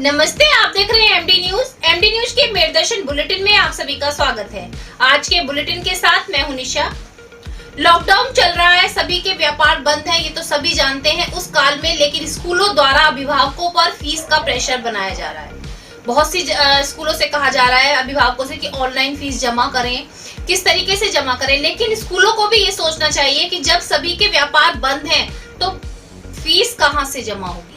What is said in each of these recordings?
नमस्ते, आप देख रहे हैं एमडी न्यूज। एमडी न्यूज के मेरदर्शन बुलेटिन में आप सभी का स्वागत है। आज के बुलेटिन के साथ मैं हूं निशा। लॉकडाउन चल रहा है, सभी के व्यापार बंद हैं, ये तो सभी जानते हैं उस काल में, लेकिन स्कूलों द्वारा अभिभावकों पर फीस का प्रेशर बनाया जा रहा है। बहुत सी स्कूलों से कहा जा रहा है अभिभावकों से कि ऑनलाइन फीस जमा करें, किस तरीके से जमा करें, लेकिन स्कूलों को भी ये सोचना चाहिए कि जब सभी के व्यापार बंद हैं तो फीस कहां से जमा होगी।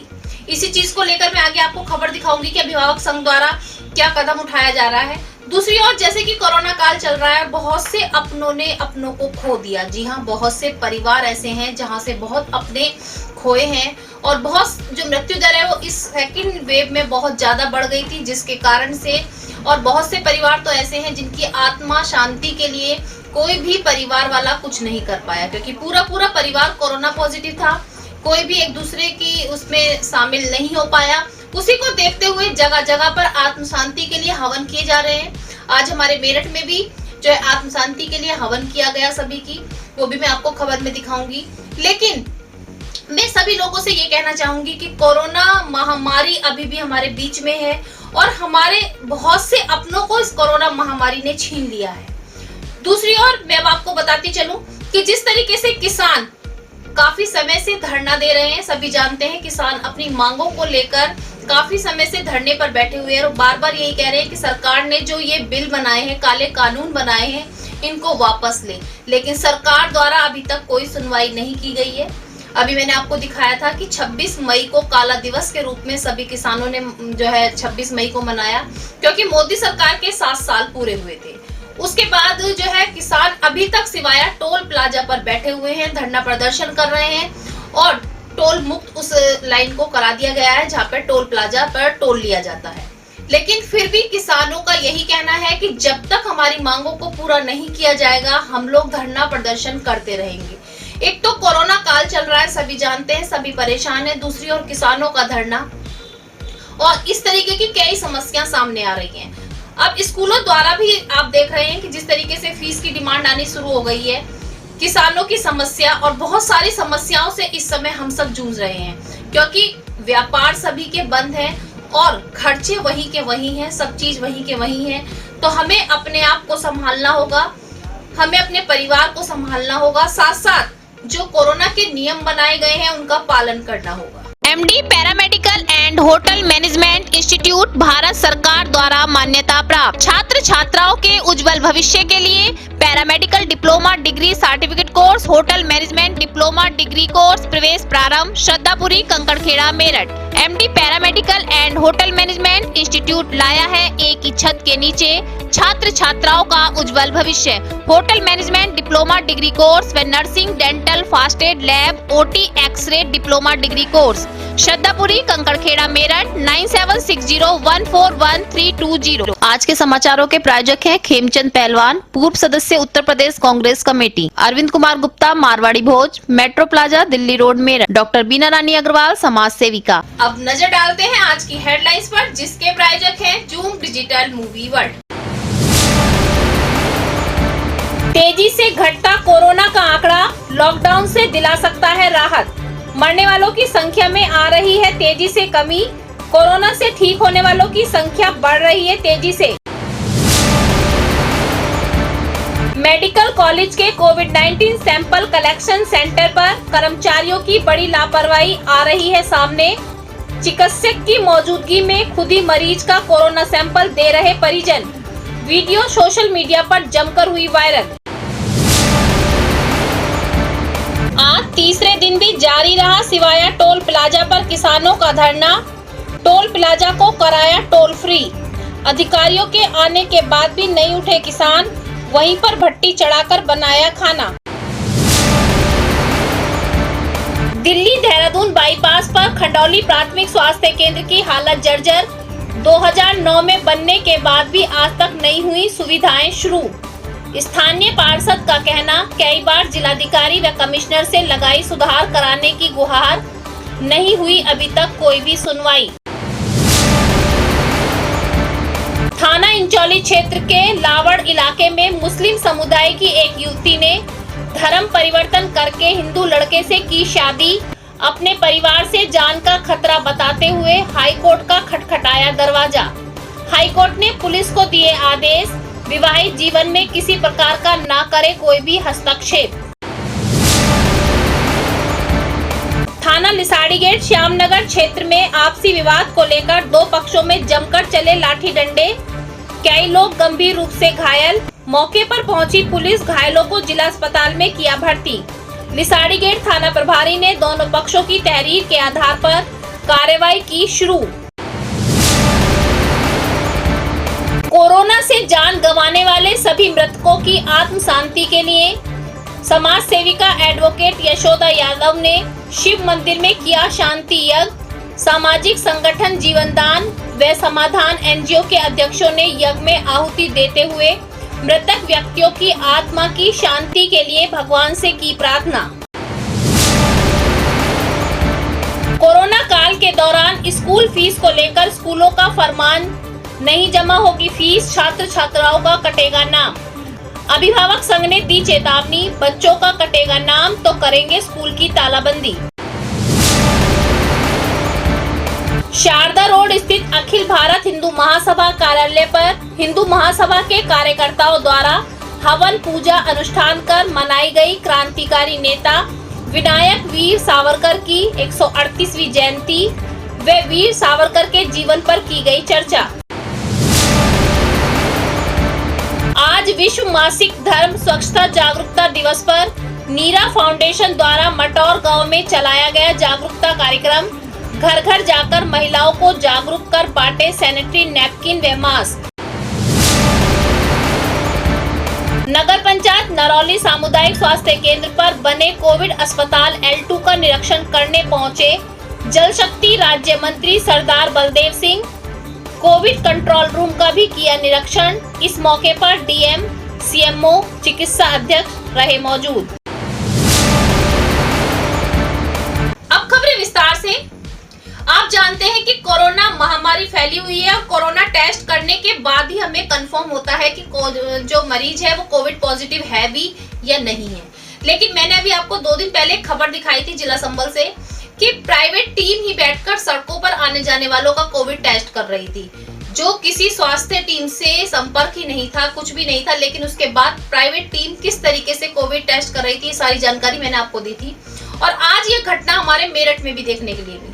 इसी चीज को लेकर मैं आगे आपको खबर दिखाऊंगी कि अभिभावक संघ द्वारा क्या कदम उठाया जा रहा है। दूसरी ओर जैसे कि कोरोना काल चल रहा है, बहुत से अपनों ने अपनों को खो दिया। जी हाँ, बहुत से परिवार ऐसे हैं जहां से बहुत अपने खोए हैं और बहुत जो मृत्यु दर है वो इस सेकंड वेव में बहुत ज्यादा बढ़ गई थी, जिसके कारण से और बहुत से परिवार तो ऐसे हैं जिनकी आत्मा शांति के लिए कोई भी परिवार वाला कुछ नहीं कर पाया, क्योंकि पूरा परिवार कोरोना पॉजिटिव था। कोई भी एक दूसरे की उसमें शामिल नहीं हो पाया। उसी को देखते हुए जगह जगह पर आत्म शांति के लिए हवन किए जा रहे हैं। आज हमारे मेरठ में भी जो है आत्म शांति के लिए हवन किया गया सभी की, वो भी मैं आपको खबर में दिखाऊंगी। लेकिन मैं सभी लोगों से ये कहना चाहूंगी कि कोरोना महामारी अभी भी हमारे बीच में है और हमारे बहुत से अपनों को इस कोरोना महामारी ने छीन लिया है। दूसरी ओर मैं अब आपको बताती चलूं कि जिस तरीके से किसान काफी समय से धरना दे रहे हैं, सभी जानते हैं किसान अपनी मांगों को लेकर काफी समय से धरने पर बैठे हुए हैं और बार बार यही कह रहे हैं कि सरकार ने जो ये बिल बनाए हैं, काले कानून बनाए हैं, इनको वापस ले। लेकिन सरकार द्वारा अभी तक कोई सुनवाई नहीं की गई है। अभी मैंने आपको दिखाया था कि 26 मई को काला दिवस के रूप में सभी किसानों ने जो है 26 मई को मनाया, क्योंकि मोदी सरकार के 7 साल पूरे हुए थे। उसके बाद जो है किसान अभी तक सिवाया टोल प्लाजा पर बैठे हुए हैं, धरना प्रदर्शन कर रहे हैं और टोल मुक्त उस लाइन को करा दिया गया है जहां पर टोल प्लाजा पर टोल लिया जाता है। लेकिन फिर भी किसानों का यही कहना है कि जब तक हमारी मांगों को पूरा नहीं किया जाएगा हम लोग धरना प्रदर्शन करते रहेंगे। एक तो कोरोना काल चल रहा है, सभी जानते हैं, सभी परेशान है। दूसरी ओर किसानों का धरना और इस तरीके की कई समस्या सामने आ रही हैं। अब स्कूलों द्वारा भी आप देख रहे हैं कि जिस तरीके से फीस की डिमांड आनी शुरू हो गई है, किसानों की समस्या और बहुत सारी समस्याओं से इस समय हम सब जूझ रहे हैं, क्योंकि व्यापार सभी के बंद हैं और खर्चे वही के वही हैं, सब चीज वही के वही हैं। तो हमें अपने आप को संभालना होगा, हमें अपने परिवार को संभालना होगा, साथ साथ जो कोरोना के नियम बनाए गए हैं उनका पालन करना होगा। MD paramedical and hotel management institute Bharat सरकार द्वारा मान्यता प्राप्त। छात्र छात्राओं के उज्जवल भविष्य के लिए paramedical diploma degree certificate course, hotel management diploma degree course प्रवेश प्रारंभ, Shraddhapuri, Kankarkhera, Meerut. MD paramedical and hotel management institute लाया है एक ही छत के नीचे छात्र छात्राओं का उज्जवल भविष्य। Hotel management diploma degree course व nursing, dental, first aid, lab, OT, X-ray diploma degree course, Shraddhapuri, Kankarkhera, Meerut. 9760141320। आज के समाचारों के प्रायोजक हैं खेमचंद पहलवान, पूर्व सदस्य Uttar Pradesh Congress committee, Arvind Kumar Gupta, Marwari Bhoj, metro plaza, Delhi road, Meerut, doctor Beena Rani Agarwal, समाज सेविका। अब नजर डालते हैं आज की हेडलाइंस पर, जिसके प्रायोजक हैं जूम डिजिटल मूवी वर्ल्ड। तेजी से घटता कोरोना का आंकड़ा लॉकडाउन से दिला सकता है राहत। मरने वालों की संख्या में आ रही है तेजी से कमी। कोरोना से ठीक होने वालों की संख्या बढ़ रही है तेजी से। मेडिकल कॉलेज के कोविड-19 सैंपल कलेक्शन सेंटर पर कर्मचारियों की बड़ी लापरवाही आ रही है सामने। चिकित्सक की मौजूदगी में खुद ही मरीज का कोरोना सैंपल दे रहे परिजन। वीडियो सोशल मीडिया पर जमकर हुई वायरल। आज तीसरे दिन भी जारी रहा सिवाया टोल प्लाजा पर किसानों का धरना। टोल प्लाजा को कराया टोल फ्री। अधिकारियों के आने के बाद भी नहीं उठे किसान, वहीं पर भट्टी चढ़ाकर बनाया खाना। दिल्ली देहरादून बाईपास पर खंडौली प्राथमिक स्वास्थ्य केंद्र की हालत जर्जर। 2009 में बनने के बाद भी आज तक नहीं हुई सुविधाएं शुरू। स्थानीय पार्षद का कहना, कई बार जिलाधिकारी व कमिश्नर से लगाई सुधार कराने की गुहार, नहीं हुई अभी तक कोई भी सुनवाई। थाना इंचौली क्षेत्र के लावड़ इलाके में मुस्लिम समुदाय की एक युवती ने धर्म परिवर्तन करके हिंदू लड़के से की शादी। अपने परिवार से जान का खतरा बताते हुए हाईकोर्ट का खटखटाया दरवाजा। हाईकोर्ट ने पुलिस को दिए आदेश, विवाहित जीवन में किसी प्रकार का ना करे कोई भी हस्तक्षेप। थाना लिसाड़ी गेट श्यामनगर क्षेत्र में आपसी विवाद को लेकर दो पक्षों में जमकर चले लाठी डंडे, कई लोग गंभीर रूप से घायल। मौके पर पहुंची पुलिस घायलों को जिला अस्पताल में किया भर्ती। लिसाड़ी गेट थाना प्रभारी ने दोनों पक्षों की तहरीर के आधार पर कार्रवाई की शुरू। कोरोना से जान गंवाने वाले सभी मृतकों की आत्म शांति के लिए समाज सेविका एडवोकेट यशोदा यादव ने शिव मंदिर में किया शांति यज्ञ। सामाजिक संगठन जीवनदान व समाधान एनजीओ के अध्यक्षों ने यज्ञ में आहुति देते हुए मृतक व्यक्तियों की आत्मा की शांति के लिए भगवान से की प्रार्थना। कोरोना काल के दौरान स्कूल फीस को लेकर स्कूलों का फरमान, नहीं जमा होगी फीस, छात्र छात्राओं का कटेगा नाम। अभिभावक संघ ने दी चेतावनी, बच्चों का कटेगा नाम तो करेंगे स्कूल की तालाबंदी। शारदा रोड स्थित अखिल भारत हिंदू महासभा कार्यालय पर हिंदू महासभा के कार्यकर्ताओं द्वारा हवन पूजा अनुष्ठान कर मनाई गई क्रांतिकारी नेता विनायक वीर सावरकर की 138वीं जयंती व वीर सावरकर के जीवन पर की गई चर्चा। आज विश्व मासिक धर्म स्वच्छता जागरूकता दिवस पर नीरा फाउंडेशन द्वारा मटौर गांव में चलाया गया जागरूकता कार्यक्रम। घर घर जाकर महिलाओं को जागरूक कर बांटे सैनिटरी नैपकिन व मास्क। नगर पंचायत नरौली सामुदायिक स्वास्थ्य केंद्र पर बने कोविड अस्पताल L2 का निरीक्षण करने पहुंचे जल शक्ति राज्य मंत्री Sardar Baldev Singh. Covid control room का भी किया निरीक्षण। इस मौके पर डीएम, सीएमओ, चिकित्सा अध्यक्ष रहे मौजूद। अब खबरें विस्तार से। आप जानते हैं कि कोरोना महामारी फैली हुई है और कोरोना टेस्ट करने के बाद ही हमें कंफर्म होता है कि जो मरीज है वो कोविड पॉजिटिव है भी या नहीं है। लेकिन मैंने अभी आपको 2 दिन पहले खबर दिखाई थी जिला संबल से कि प्राइवेट टीम ही बैठकर सड़कों पर आने जाने वालों का कोविड टेस्ट कर रही थी, जो किसी स्वास्थ्य टीम से संपर्क ही नहीं था, कुछ भी नहीं था। लेकिन उसके बाद प्राइवेट टीम किस तरीके से कोविड टेस्ट कर रही थी, सारी जानकारी मैंने आपको दी थी। और आज ये घटना हमारे मेरठ में भी देखने के लिए मिली।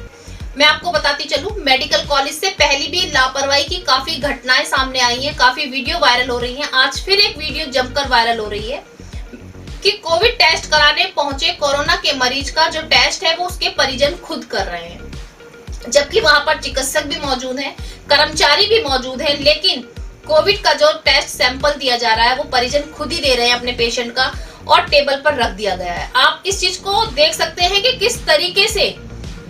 मैं आपको बताती चलूं, मेडिकल कॉलेज से पहले भी लापरवाही की काफी घटनाएं सामने आई हैं, काफी वीडियो वायरल हो रही हैं। आज फिर एक वीडियो जमकर वायरल हो रही है कि कोविड टेस्ट कराने पहुंचे कोरोना के मरीज का जो टेस्ट है वो उसके परिजन खुद कर रहे हैं, जबकि वहां पर चिकित्सक भी मौजूद हैं, कर्मचारी भी मौजूद हैं। लेकिन कोविड का जो टेस्ट सैंपल दिया जा रहा है वो परिजन खुद ही दे रहे हैं अपने पेशेंट का और टेबल पर रख दिया गया है। आप इस चीज को देख सकते हैं कि किस तरीके से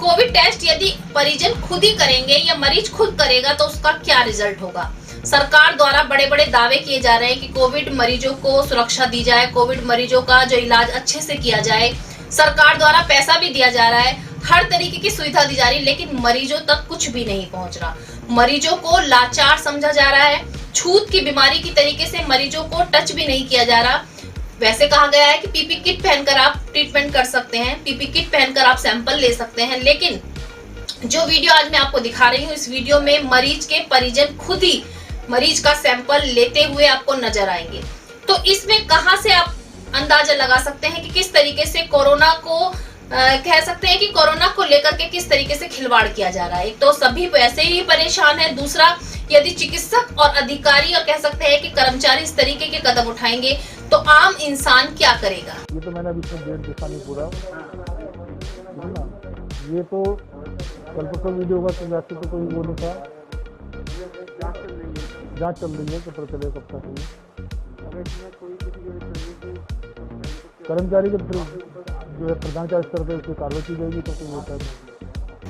कोविड टेस्ट यदि परिजन खुद ही करेंगे या मरीज खुद करेगा तो उसका क्या रिजल्ट होगा। सरकार द्वारा बड़े बड़े दावे किए जा रहे हैं कि कोविड मरीजों को सुरक्षा दी जाए, कोविड मरीजों का जो इलाज अच्छे से किया जाए। सरकार द्वारा पैसा भी दिया जा रहा है, हर तरीके की सुविधा दी जा रही है, लेकिन मरीजों तक कुछ भी नहीं पहुंच रहा। मरीजों को लाचार समझा जा रहा है, छूत की बीमारी की तरीके से मरीजों को टच भी नहीं किया जा रहा। वैसे कहा गया है कि पीपी किट पहनकर आप ट्रीटमेंट कर सकते हैं, पीपी किट पहनकर आप सैंपल ले सकते हैं। लेकिन जो वीडियो आज मैं आपको दिखा रही हूँ, इस वीडियो में मरीज के परिजन खुद ही मरीज का सैंपल लेते हुए आपको नजर आएंगे। तो इसमें कहां से आप अंदाजा लगा सकते हैं कि किस तरीके से कोरोना को कह सकते हैं कि कोरोना को लेकर के किस तरीके से खिलवाड़ किया जा रहा है। एक तो सभी वैसे ही परेशान है, दूसरा यदि चिकित्सक और अधिकारी और कह सकते हैं कि कर्मचारी इस तरीके के कदम उठाएंगे तो आम इंसान क्या करेगा। ये तो मैंने अभी इसमें डेट दिखा नहीं पूरा, ये तो कल परसों वीडियो होगा तो वैसे तो कोई वो नहीं था, जाँच चल रही है तो पता चले कब तक कर्मचारी के जो है प्रधान का स्तर पर उसकी कार्रवाई की जाएगी तो कोई होता है।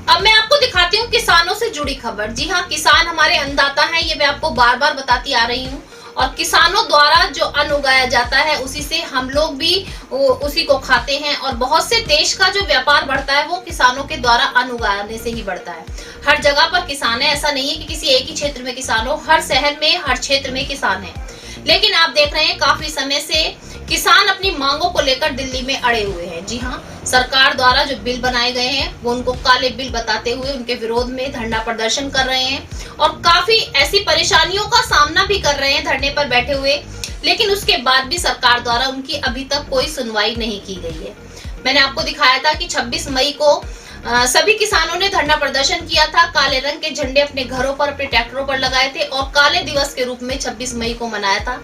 अब मैं आपको दिखाती हूँ किसानों से जुड़ी खबर। जी हाँ, किसान हमारे अन्नदाता हैं, ये मैं आपको बार बार बताती आ रही हूँ। और किसानों द्वारा जो अन्न उगाया जाता है उसी से हम लोग भी उसी को खाते हैं और बहुत से देश का जो व्यापार बढ़ता है वो किसानों के द्वारा अन्न उगाने से ही बढ़ता है। हर जगह पर किसान है, ऐसा नहीं है कि किसी एक ही क्षेत्र में किसान हो, हर शहर में हर क्षेत्र में किसान है। लेकिन आप देख रहे हैं काफी समय से किसान अपनी मांगों को लेकर दिल्ली में अड़े हुए हैं। जी हां, सरकार द्वारा जो बिल बनाए गए हैं वो उनको काले बिल बताते हुए उनके विरोध में धरना प्रदर्शन कर रहे हैं और काफी ऐसी परेशानियों का सामना भी कर रहे हैं धरने पर बैठे हुए, लेकिन उसके बाद भी सरकार द्वारा उनकी अभी तक कोई सुनवाई नहीं की गई है। मैंने आपको दिखाया था कि 26 मई को सभी किसानों ने धरना प्रदर्शन किया था, काले रंग के झंडे अपने घरों पर, अपने ट्रैक्टरों पर लगाए थे और काले दिवस के रूप में 26 मई को मनाया था।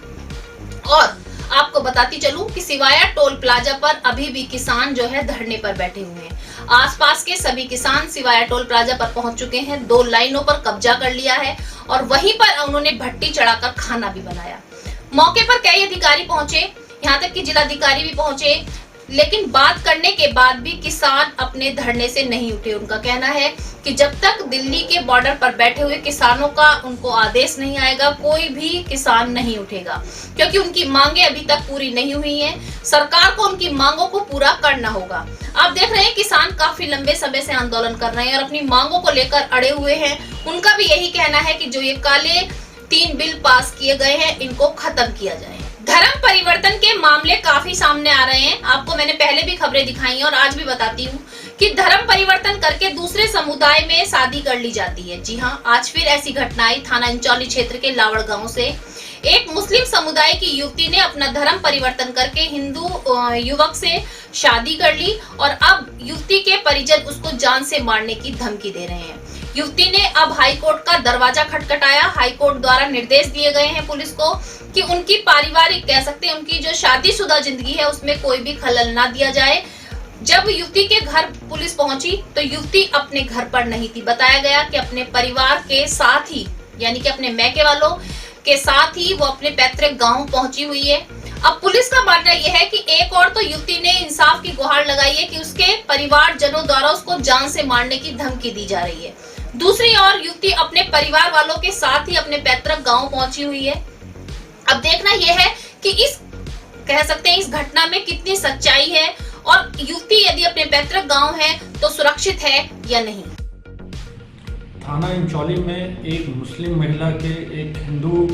और आपको बताती चलूं कि सिवाया टोल प्लाजा पर अभी भी किसान जो है धरने पर बैठे हुए हैं। आसपास के सभी किसान सिवाया टोल प्लाजा पर पहुंच चुके हैं, 2 लाइनों पर कब्जा कर लिया है और वहीं पर उन्होंने भट्टी चढ़ाकर खाना भी बनाया। मौके पर कई अधिकारी पहुंचे, यहाँ तक कि जिलाधिकारी भी पहुंचे, लेकिन बात करने के बाद भी किसान अपने धरने से नहीं उठे। उनका कहना है कि जब तक दिल्ली के बॉर्डर पर बैठे हुए किसानों का उनको आदेश नहीं आएगा, कोई भी किसान नहीं उठेगा, क्योंकि उनकी मांगे अभी तक पूरी नहीं हुई हैं। सरकार को उनकी मांगों को पूरा करना होगा। आप देख रहे हैं किसान काफी लंबे समय से आंदोलन कर रहे हैं और अपनी मांगों को लेकर अड़े हुए हैं। उनका भी यही कहना है कि जो ये काले 3 बिल पास किए गए हैं इनको खत्म किया जाए। धर्म परिवर्तन के मामले काफी सामने आ रहे हैं। आपको मैंने पहले भी खबरें दिखाई हैं और आज भी बताती हूँ कि धर्म परिवर्तन करके दूसरे समुदाय में शादी कर ली जाती है। जी हाँ, आज फिर ऐसी घटना आई थाना इंचौली क्षेत्र के लावड़ गांव से। एक मुस्लिम समुदाय की युवती ने अपना धर्म परिवर्तन करके हिंदू युवक से शादी कर ली और अब युवती के परिजन उसको जान से मारने की धमकी दे रहे हैं। युवती ने अब हाईकोर्ट का दरवाजा खटखटाया। हाईकोर्ट द्वारा निर्देश दिए गए हैं पुलिस को कि उनकी पारिवारिक, कह सकते हैं उनकी जो शादीशुदा जिंदगी है उसमें कोई भी खलल ना दिया जाए। जब युवती के घर पुलिस पहुंची तो युवती अपने घर पर नहीं थी। बताया गया कि अपने परिवार के साथ ही, यानी कि अपने मैके वालों के साथ ही वो अपने पैतृक गांव पहुंची हुई है। अब पुलिस का मानना यह है कि एक और तो युवती ने इंसाफ की गुहार लगाई है कि उसके परिवारजनों द्वारा उसको जान से मारने की धमकी दी जा रही है। दूसरी ओर युवती अपने परिवार वालों के साथ ही अपने पैतृक गांव पहुंची हुई है। अब देखना यह है कि इस, कह सकते हैं इस घटना में कितनी सच्चाई है और युवती यदि अपने पैतृक गांव है तो सुरक्षित है या नहीं। थाना इंचौली में एक मुस्लिम महिला के एक हिंदू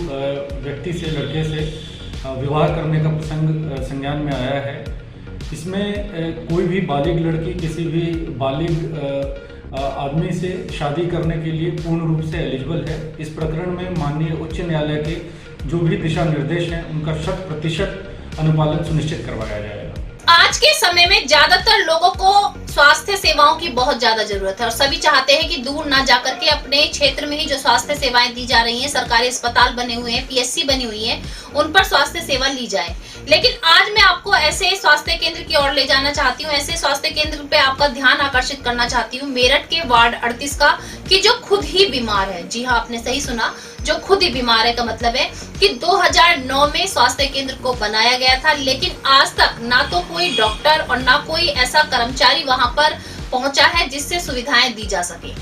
व्यक्ति से, लड़के से विवाह करने का प्रसंग संज्ञान में आया है। इसमें कोई भी बालिग लड़की किसी भी बालिग आदमी से शादी करने के लिए पूर्ण रूप से एलिजिबल है। इस प्रकरण में माननीय उच्च न्यायालय के जो भी दिशा निर्देश हैं उनका 100% अनुपालन सुनिश्चित करवाया जाएगा। आज के समय में ज्यादातर लोगों को स्वास्थ्य सेवाओं की बहुत ज्यादा जरूरत है और सभी चाहते हैं कि दूर ना जाकर के अपने क्षेत्र में ही जो स्वास्थ्य सेवाएं दी जा रही हैं, सरकारी अस्पताल बने हुए हैं, पीएचसी बनी हुई है, उन पर स्वास्थ्य सेवा ली जाए। लेकिन आज मैं आपको ऐसे स्वास्थ्य केंद्र की ओर ले जाना चाहती हूँ, ऐसे स्वास्थ्य केंद्र पे आपका ध्यान आकर्षित करना चाहती हूँ, मेरठ के वार्ड 38 का, कि जो खुद ही बीमार है। जी हाँ, आपने सही सुना, जो खुद ही बीमार है का मतलब है कि 2009 में स्वास्थ्य केंद्र को बनाया गया था, लेकिन आज तक ना तो कोई डॉक्टर और ना कोई ऐसा कर्मचारी वहां पर पहुंचा है जिससे सुविधाएं दी जा सके।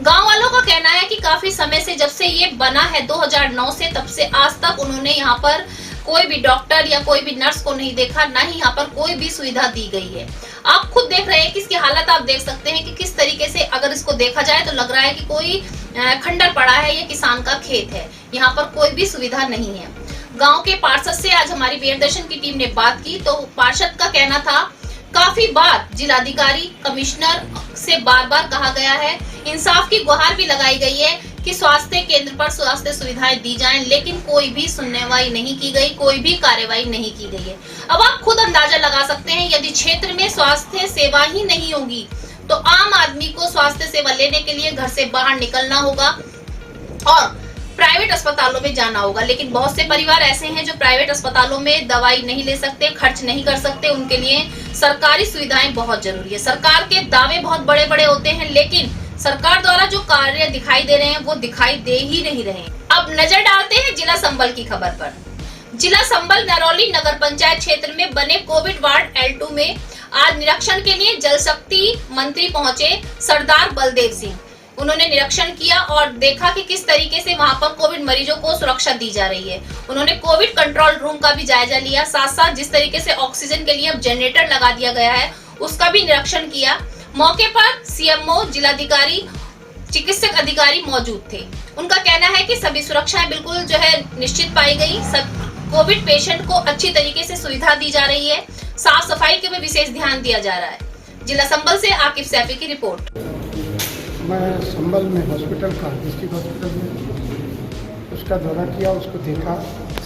गांव वालों का कहना है कि काफी समय से, जब से ये बना है 2009 से, तब से आज तक उन्होंने यहाँ पर कोई भी डॉक्टर या कोई भी नर्स को नहीं देखा, ना ही यहाँ पर कोई भी सुविधा दी गई है। आप खुद देख रहे हैं कि इसकी हालत आप देख सकते हैं कि किस तरीके से, अगर इसको देखा जाए तो लग रहा है कि कोई खंडर पड़ा है, ये किसान का खेत है, यहाँ पर कोई भी सुविधा नहीं है। गांव के पार्षद से आज हमारी बेयरदर्शन की टीम ने बात की तो पार्षद का कहना था, काफी बार जिलाधिकारी, कमिश्नर से बार-बार कहा गया है, इंसाफ की गुहार भी लगाई गई है कि स्वास्थ्य केंद्र पर स्वास्थ्य सुविधाएं दी जाएं, लेकिन कोई भी सुनवाई नहीं की गई, कोई भी कार्रवाई नहीं की गई है। अब आप खुद अंदाजा लगा सकते हैं, यदि क्षेत्र में स्वास्थ्य सेवा ही नहीं होगी तो आम आदमी को स्वास्थ्य सेवा लेने के लिए घर से बाहर निकलना होगा और प्राइवेट अस्पतालों में जाना होगा। लेकिन बहुत से परिवार ऐसे हैं जो प्राइवेट अस्पतालों में दवाई नहीं ले सकते, खर्च नहीं कर सकते, उनके लिए सरकारी सुविधाएं बहुत जरूरी है। सरकार के दावे बहुत बड़े बड़े होते हैं, लेकिन सरकार द्वारा जो कार्य दिखाई दे रहे हैं वो दिखाई दे ही नहीं रहे। अब नजर डालते हैं जिला संबल की खबर पर। जिला संबल नरौली नगर पंचायत क्षेत्र में बने कोविड वार्ड L2 में आज निरीक्षण के लिए जल शक्ति मंत्री पहुंचे सरदार बलदेव सिंह। उन्होंने निरीक्षण किया और देखा कि किस तरीके से वहां पर कोविड मरीजों को सुरक्षा दी जा रही है। उन्होंने कोविड कंट्रोल रूम का भी जायजा लिया, साथ साथ जिस तरीके से ऑक्सीजन के लिए अब जनरेटर लगा दिया गया है उसका भी निरीक्षण किया। मौके पर सीएमओ, जिलाधिकारी, चिकित्सक अधिकारी मौजूद थे। उनका कहना है कि सभी सुरक्षाएं बिल्कुल जो है निश्चित पाई गई, सब कोविड पेशेंट को अच्छी तरीके से सुविधा दी जा रही है। साफ सफाई के भी विशेष ध्यान दिया जा रहा है। जिला संबल से आकिब सैफी की रिपोर्ट। मैं संबल में हॉस्पिटल का डिस्ट्रिक्ट हॉस्पिटल में उसका दौरा किया, उसको देखा,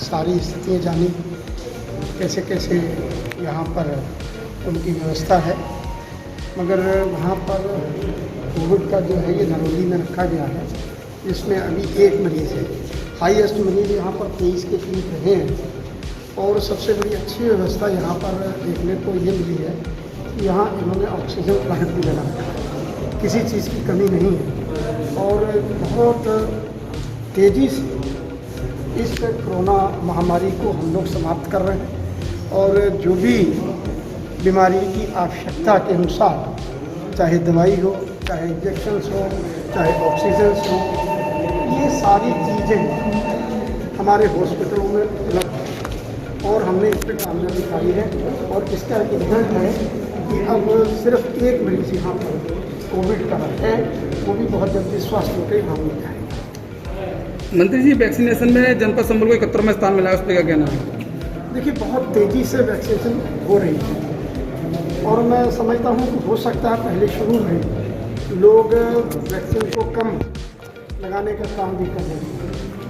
सारी स्थितियाँ जानी, कैसे कैसे यहाँ पर उनकी व्यवस्था है। मगर वहाँ पर कोविड का जो है ये नरोली में रखा गया है, जिसमें अभी एक मरीज़ है। हाईएस्ट मरीज़ यहाँ पर 23 के करीब रहे हैं। और सबसे बड़ी अच्छी व्यवस्था यहाँ पर देखने को ये मिली है कि यहाँ इन्होंने ऑक्सीजन प्लांट भी लगा रखा है, किसी चीज़ की कमी नहीं है। और बहुत तेज़ी से इस कोरोना महामारी को हम लोग समाप्त कर रहे हैं। और जो भी बीमारी की आवश्यकता के अनुसार, चाहे दवाई हो, चाहे इंजेक्शन्स हो, चाहे ऑक्सीजन हो, ये सारी चीज़ें हमारे हॉस्पिटलों में उपलब्ध हैं और हमने इस पर कामयाबी दिखाई है। और इसका रिजल्ट है कि अब सिर्फ एक मरीज यहाँ पर कोविड का है, वो भी बहुत जल्दी स्वस्थ होकर यहाँ मिल जाएगा। मंत्री जी, वैक्सीनेशन में जनपद संबल को 71वां स्थान मिला है, उस पर क्या कहना है? देखिए, बहुत तेज़ी से वैक्सीनेशन हो रही है और मैं समझता हूँ कि हो सकता है पहले शुरू में लोग वैक्सीन को कम लगाने का काम भी कर रहे हैं।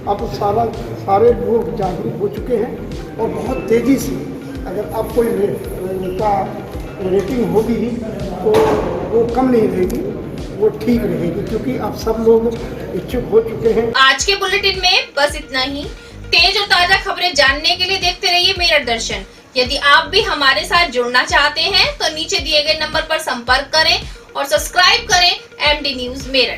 अब सारे लोग जागरूक हो चुके हैं और बहुत तेज़ी से अगर अब कोई उनका रेटिंग होगी तो वो कम नहीं रहेगी, वो ठीक रहेगी, क्योंकि अब सब लोग इच्छुक हो चुके हैं। आज के बुलेटिन में बस इतना ही। तेज और ताजा खबरें जानने के लिए देखते रहिए मेरठ दर्शन। यदि आप भी हमारे साथ जुड़ना चाहते हैं तो नीचे दिए गए नंबर पर संपर्क करें और सब्सक्राइब करें MD न्यूज मेरठ।